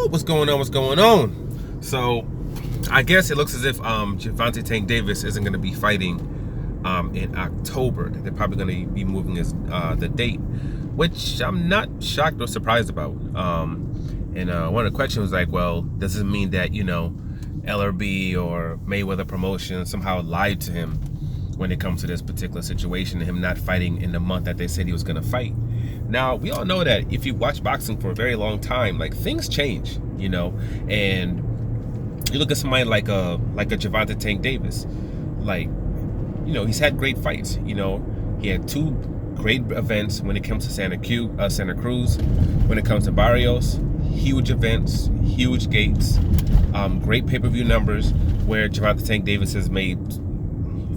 What's going on? What's going on? So, I guess it looks as if Gervonta Tank Davis isn't going to be fighting in October. They're probably going to be moving the date, which I'm not shocked or surprised about. And one of the questions was like, well, does it mean that, LRB or Mayweather Promotions somehow lied to him when it comes to this particular situation and him not fighting in the month that they said he was going to fight? Now, we all know that if you watch boxing for a very long time, like, things change, and you look at somebody like a Gervonta Tank Davis, like, he's had great fights. He had two great events when it comes to Santa Cruz. When it comes to Barrios, huge events, huge gates, great pay-per-view numbers where Gervonta Tank Davis has made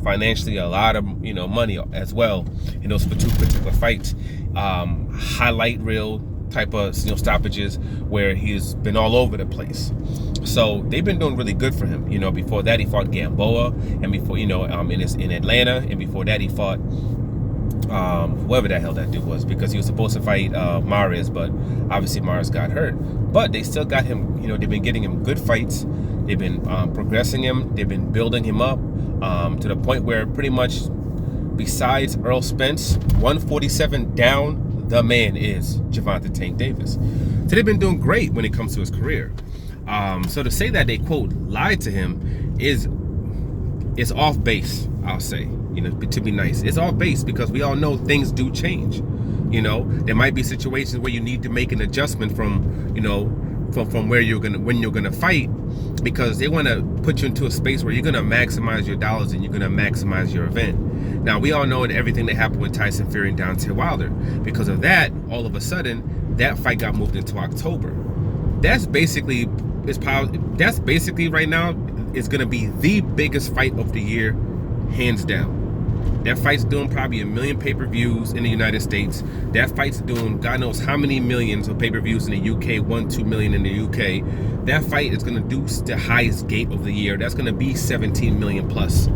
financially a lot of money as well in those two particular fights. Highlight reel type of stoppages where he's been all over the place. So they've been doing really good for him. Before that he fought Gamboa, and before in Atlanta, and before that he fought whoever the hell that dude was, because he was supposed to fight Mares, but obviously Mares got hurt. But they still got him. They've been getting him good fights. They've been progressing him. They've been building him up to the point where pretty much, besides Earl Spence, 147 down, the man is Gervonta Tank Davis. So they've been doing great when it comes to his career. So to say that they, quote, lied to him is off base, I'll say, to be nice. It's off base because we all know things do change. There might be situations where you need to make an adjustment from where when you're gonna fight, because they want to put you into a space where you're gonna maximize your dollars and you're gonna maximize your event. Now, we all know that everything that happened with Tyson Fury and Deontay Wilder, because of that, all of a sudden that fight got moved into October. That's basically right now is gonna be the biggest fight of the year, hands down. That fight's doing probably 1 million pay-per-views in the United States. That fight's doing God knows how many millions of pay-per-views in the UK, 1-2 million in the UK. That fight is going to do the highest gate of the year. That's going to be 17 million plus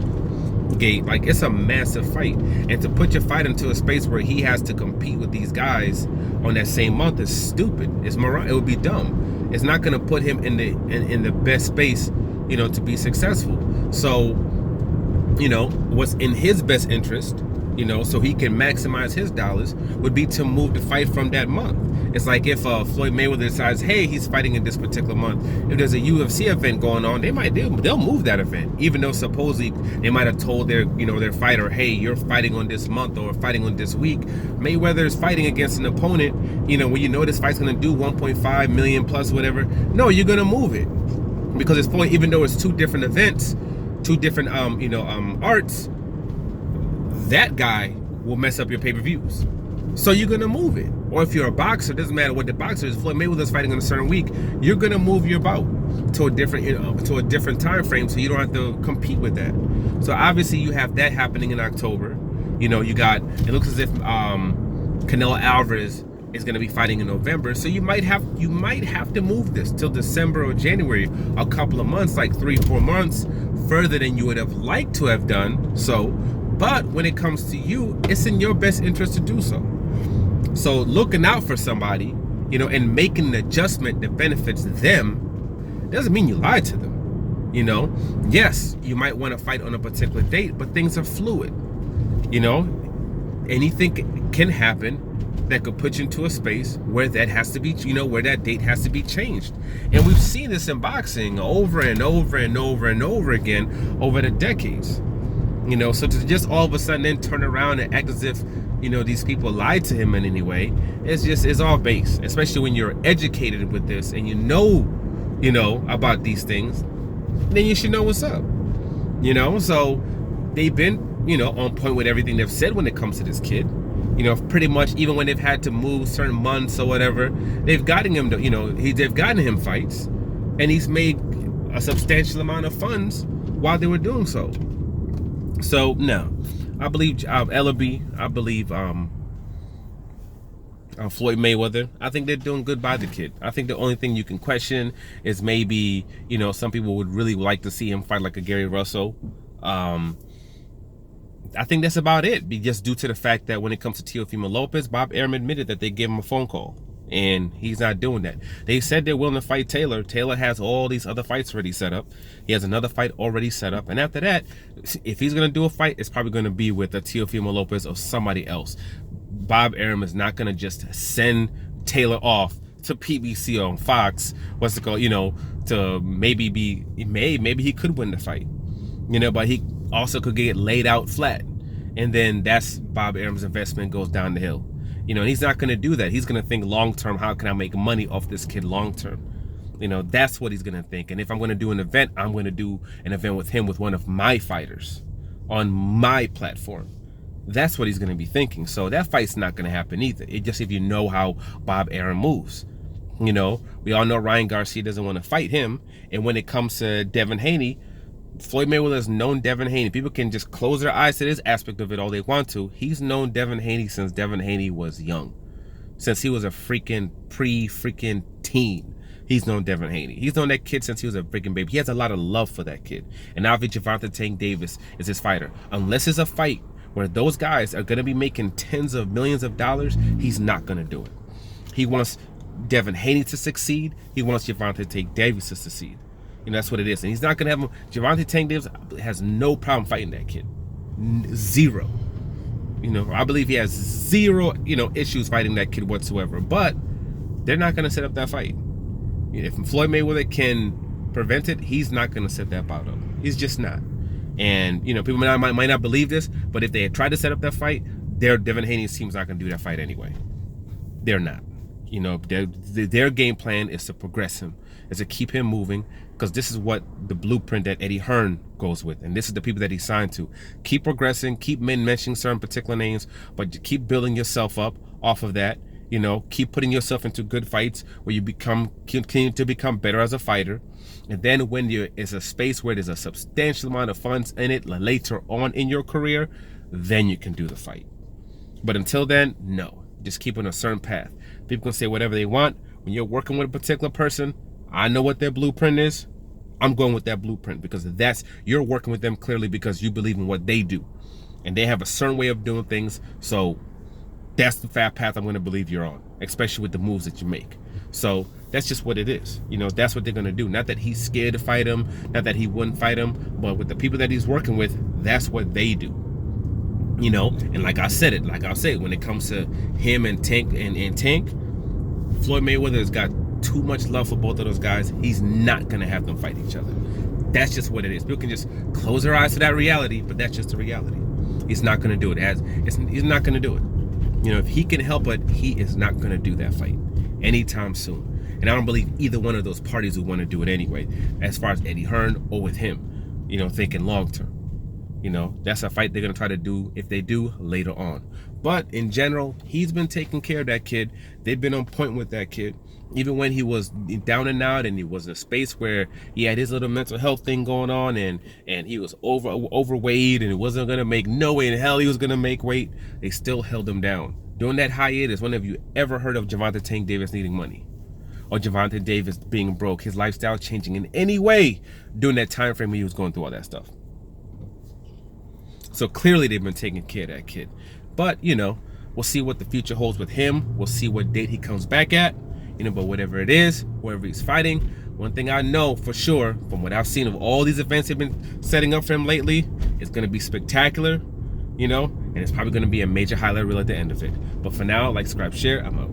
gate. Like, it's a massive fight. And to put your fight into a space where he has to compete with these guys on that same month is stupid. It would be dumb. It's not going to put him in the best space, to be successful. So, what's in his best interest, so he can maximize his dollars, would be to move the fight from that month. It's like if Floyd Mayweather decides, hey, he's fighting in this particular month. If there's a UFC event going on, they'll move that event, even though supposedly they might have told their fighter, hey, you're fighting on this month or fighting on this week. Mayweather is fighting against an opponent, when this fight's going to do 1.5 million plus whatever. No, you're going to move it because it's Floyd, even though it's two different events, two different arts, that guy will mess up your pay-per-views. So you're gonna move it. Or if you're a boxer, doesn't matter what the boxer is, Floyd Mayweather's fighting on a certain week, you're gonna move your bout to a different time frame, so you don't have to compete with that. So obviously you have that happening in October. It looks as if Canelo Alvarez is going to be fighting in November, so you might have to move this till December or January, a couple of months, like 3-4 months further than you would have liked to have done so. But when it comes to you, it's in your best interest to do so. So looking out for somebody, and making an adjustment that benefits them doesn't mean you lied to them. Yes, you might want to fight on a particular date, but things are fluid. Anything can happen that could put you into a space where that has to be, where that date has to be changed. And we've seen this in boxing over and over and over and over again over the decades. So to just all of a sudden then turn around and act as if, these people lied to him in any way, it's all base, especially when you're educated with this and about these things, then you should know what's up. So they've been, on point with everything they've said when it comes to this kid. Pretty much even when they've had to move certain months or whatever, they've gotten him they've gotten him fights, and he's made a substantial amount of funds while they were doing so. So no, I believe LRB, I believe Floyd Mayweather, I think they're doing good by the kid. I think the only thing you can question is maybe, some people would really like to see him fight like a Gary Russell. I think that's about it, just due to the fact that when it comes to Teofimo Lopez, Bob Arum admitted that they gave him a phone call. And he's not doing that. They said they're willing to fight Taylor. Taylor has all these other fights already set up. He has another fight already set up. And after that, if he's going to do a fight, it's probably going to be with a Teofimo Lopez or somebody else. Bob Arum is not going to just send Taylor off to PBC on Fox, what's it called, to maybe he could win the fight, but he also could get laid out flat. And then that's Bob Arum's investment goes down the hill. And he's not going to do that. He's going to think long term, how can I make money off this kid long term? That's what he's going to think. And if I'm going to do an event, I'm going to do an event with him, with one of my fighters on my platform. That's what he's going to be thinking. So that fight's not going to happen either. It just, if you know how Bob Arum moves. We all know Ryan Garcia doesn't want to fight him. And when it comes to Devin Haney, Floyd Mayweather has known Devin Haney. People can just close their eyes to this aspect of it all they want to. He's known Devin Haney since Devin Haney was young. Since he was a freaking teen. He's known Devin Haney. He's known that kid since he was a freaking baby. He has a lot of love for that kid. And now Gervonta Tank Davis is his fighter. Unless it's a fight where those guys are going to be making tens of millions of dollars, he's not going to do it. He wants Devin Haney to succeed. He wants Gervonta Tank Davis to succeed. That's what it is. And he's not going to have him. Gervonta Tank Davis has no problem fighting that kid. Zero. I believe he has zero, issues fighting that kid whatsoever. But they're not going to set up that fight. If Floyd Mayweather can prevent it, he's not going to set that bout up. He's just not. And, people might not believe this, but if they had tried to set up that fight, Devin Haney's team's not going to do that fight anyway. They're not. Their game plan is to progress him, is to keep him moving, because this is what the blueprint that Eddie Hearn goes with, and this is the people that he signed to. Keep progressing, keep mentioning certain particular names, but keep building yourself up off of that. Keep putting yourself into good fights where you continue to become better as a fighter. And then when it's a space where there's a substantial amount of funds in it later on in your career, then you can do the fight. But until then, no. Just keep on a certain path. People can say whatever they want. When you're working with a particular person, I know what their blueprint is. I'm going with that blueprint, because you're working with them clearly because you believe in what they do. And they have a certain way of doing things. So that's the path I'm going to believe you're on, especially with the moves that you make. So that's just what it is. That's what they're going to do. Not that he's scared to fight him, not that he wouldn't fight him, but with the people that he's working with, that's what they do. And like I said, when it comes to him and Tank and Tank, Floyd Mayweather has got too much love for both of those guys. He's not going to have them fight each other. That's just what it is. People can just close their eyes to that reality, but that's just the reality. He's not going to do it. He's not going to do it. If he can help it, he is not going to do that fight anytime soon. And I don't believe either one of those parties would want to do it anyway, as far as Eddie Hearn or with him, thinking long term. That's a fight they're going to try to do, if they do, later on. But in general, he's been taking care of that kid. They've been on point with that kid. Even when he was down and out and he was in a space where he had his little mental health thing going on, and he was overweight and it wasn't going to make no way in hell he was going to make weight, they still held him down. During that hiatus, when have you ever heard of Gervonta Tank Davis needing money? Or Gervonta Davis being broke, his lifestyle changing in any way during that time frame when he was going through all that stuff? So clearly they've been taking care of that kid. But, we'll see what the future holds with him. We'll see what date he comes back at. But whatever it is, wherever he's fighting, one thing I know for sure, from what I've seen of all these events they've been setting up for him lately, it's going to be spectacular, and it's probably going to be a major highlight reel at the end of it. But for now, like, subscribe, share. I'm out.